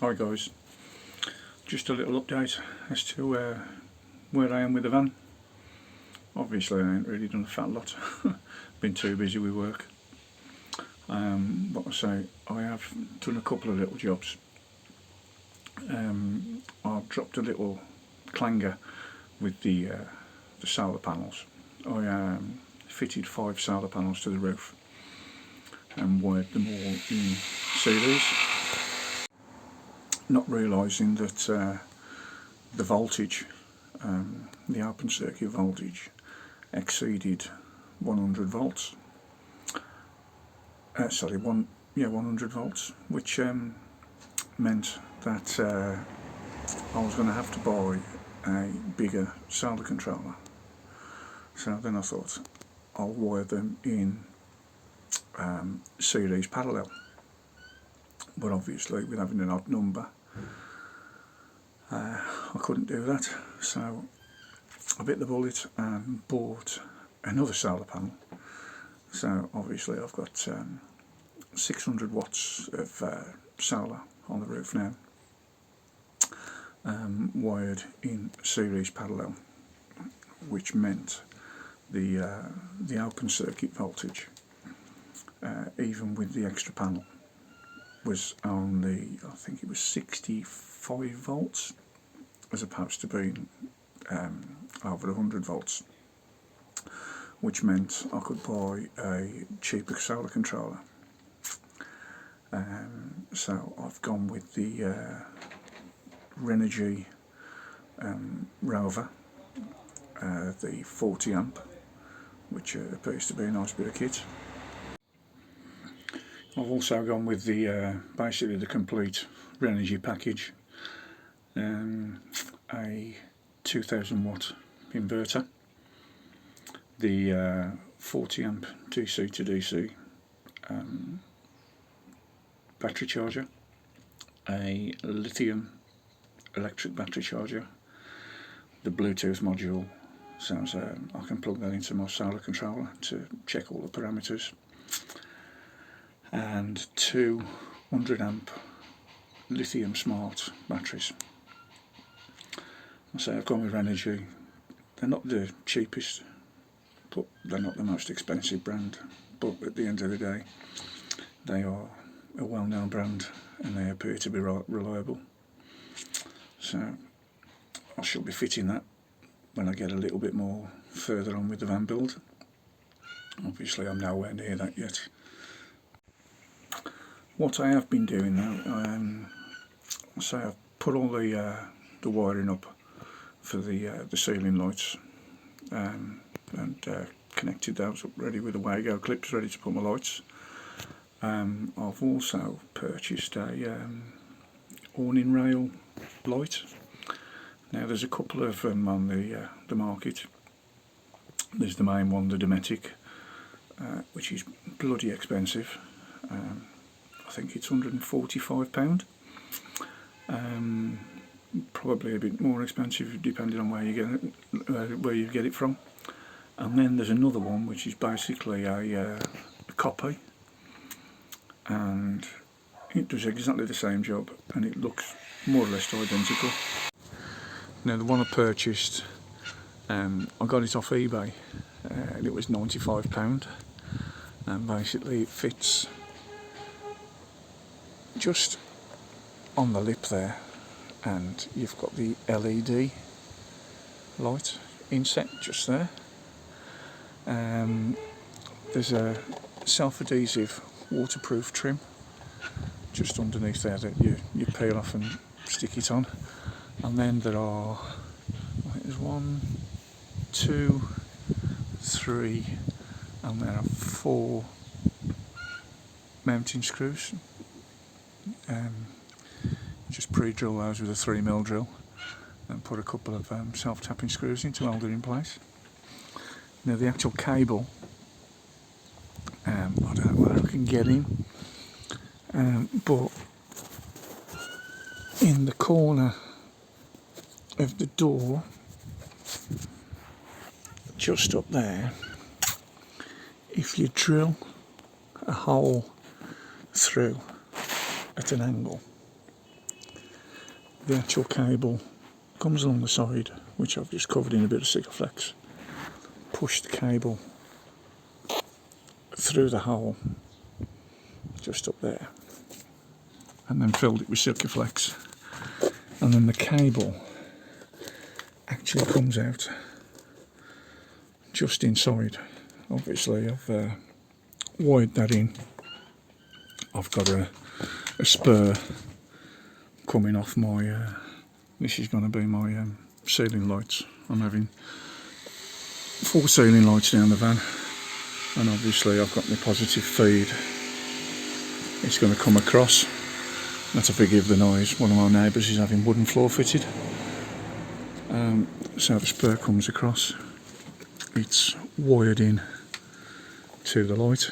Hi guys, just a little update as to where I am with the van. Obviously I ain't really done a fat lot, been too busy with work. But I say, I have done a couple of little jobs. I've dropped a little clanger with the solar panels. I fitted 5 solar panels to the roof and wired them all in series, not realising that the voltage, the open circuit voltage, exceeded 100 volts. 100 volts, which meant that I was going to have to buy a bigger solar controller. So then I thought I'll wire them in series parallel, but obviously with having an odd number I couldn't do that, so I bit the bullet and bought another solar panel. So obviously I've got 600 watts of solar on the roof now, wired in series parallel, which meant the open circuit voltage, even with the extra panel, was only, I think it was 65 volts, as opposed to being over 100 volts, which meant I could buy a cheaper solar controller. So I've gone with the Renogy Rover, the 40 amp, which appears to be a nice bit of kit. I've also gone with the basically the complete Renogy package, a 2000 watt inverter, the 40 amp DC to DC battery charger, a lithium electric battery charger, the Bluetooth module, so I can plug that into my solar controller to check all the parameters, and 2 100 amp lithium smart batteries. I say I've gone with Renogy. They're not the cheapest, but they're not the most expensive brand, but at the end of the day they are a well-known brand and they appear to be reliable. So I shall be fitting that when I get a little bit more further on with the van build. Obviously I'm nowhere near that yet. What I have been doing now, so I've put all the wiring up for the ceiling lights, and connected those up ready with the Wago clips ready to put my lights. I've also purchased a awning rail light. Now there's a couple of them on the market. There's the main one, the Dometic, which is bloody expensive. I think it's £145. Probably a bit more expensive depending on where you get it from. And then there's another one which is basically a copy, and it does exactly the same job and it looks more or less identical. Now the one I purchased, I got it off eBay, and it was £95, and basically it fits just on the lip there, and you've got the LED light inset just there. There's a self-adhesive waterproof trim just underneath there that you peel off and stick it on, and then there are, I think there's 1, 2, 3, and there are 4 mounting screws. Just pre-drill those with a 3mm drill and put a couple of self-tapping screws in to hold it in place. Now the actual cable, I don't know whether I can get in, but in the corner of the door, just up there, if you drill a hole through at an angle, the actual cable comes along the side, which I've just covered in a bit of Sikaflex. Push the cable through the hole just up there, and then filled it with Sikaflex, and then the cable actually comes out just inside. Obviously I've wired that in. I've got a spur coming off my this is going to be my ceiling lights. I'm having 4 ceiling lights down the van, and obviously I've got my positive feed. It's going to come across. Not to forgive the noise, one of my neighbours is having wooden floor fitted. So the spur comes across, it's wired in to the light,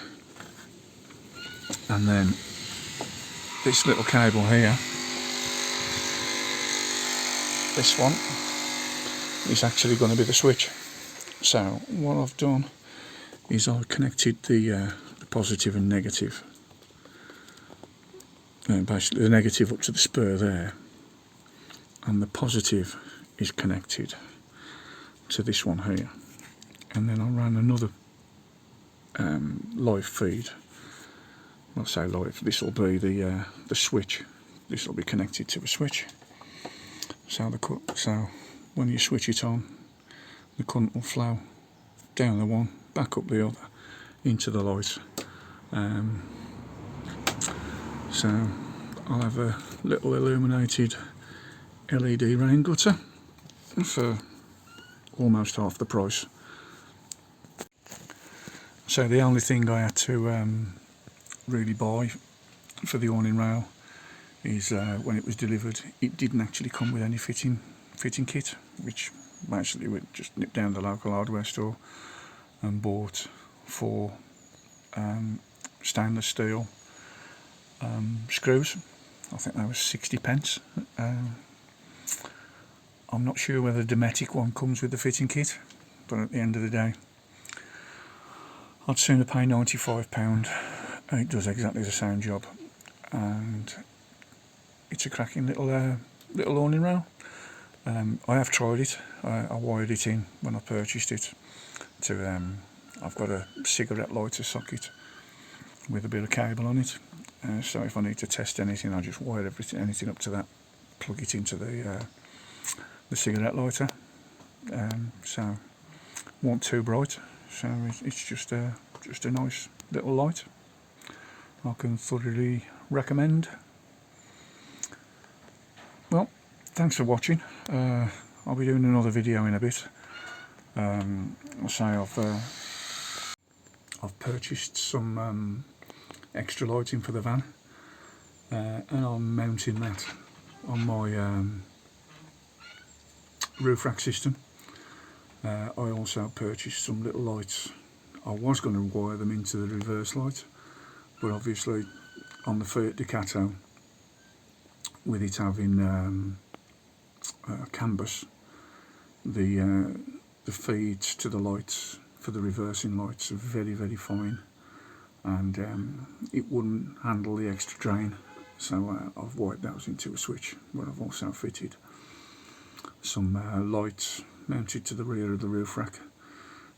and then this little cable here, this one, is actually going to be the switch. So what I've done is I've connected the positive and negative, basically the negative up to the spur there, and the positive is connected to this one here, and then I ran another live feed. I'll say live, this will be the switch. This will be connected to a switch. So when you switch it on, the current will flow down the one, back up the other, into the light. So I'll have a little illuminated LED rain gutter for almost half the price. So the only thing I had to really buy for the awning rail is when it was delivered, it didn't actually come with any fitting kit, which basically we just nipped down to the local hardware store and bought 4 stainless steel screws. I think that was 60p. I'm not sure whether the Dometic one comes with the fitting kit, but at the end of the day, I'd sooner pay £95. It does exactly the same job, and it's a cracking little awning rail. I have tried it. I wired it in when I purchased it to I've got a cigarette lighter socket with a bit of cable on it, so if I need to test anything, I just wire anything up to that, plug it into the cigarette lighter. So wasn't too bright, so it's just a nice little light. I can thoroughly recommend. Well, thanks for watching. I'll be doing another video in a bit. I'll say I've purchased some extra lighting for the van, and I'm mounting that on my roof rack system. I also purchased some little lights. I was going to wire them into the reverse light, but obviously on the Fiat Ducato, with it having canvas, the feeds to the lights for the reversing lights are very, very fine, and it wouldn't handle the extra drain, so I've wired those into a switch, where I've also fitted some lights mounted to the rear of the roof rack,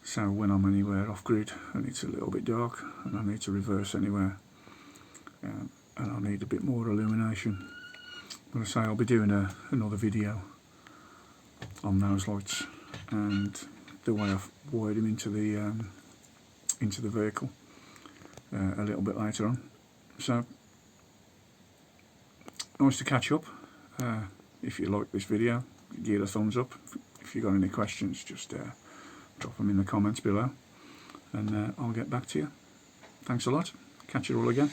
so when I'm anywhere off grid and it's a little bit dark and I need to reverse anywhere, and I need a bit more illumination. But I say I'll be doing another video on those lights and the way I've wired them into the vehicle a little bit later on. So nice to catch up. If you like this video, give it a thumbs up. If you've got any questions, just drop them in the comments below, and I'll get back to you. Thanks a lot. Catch you all again.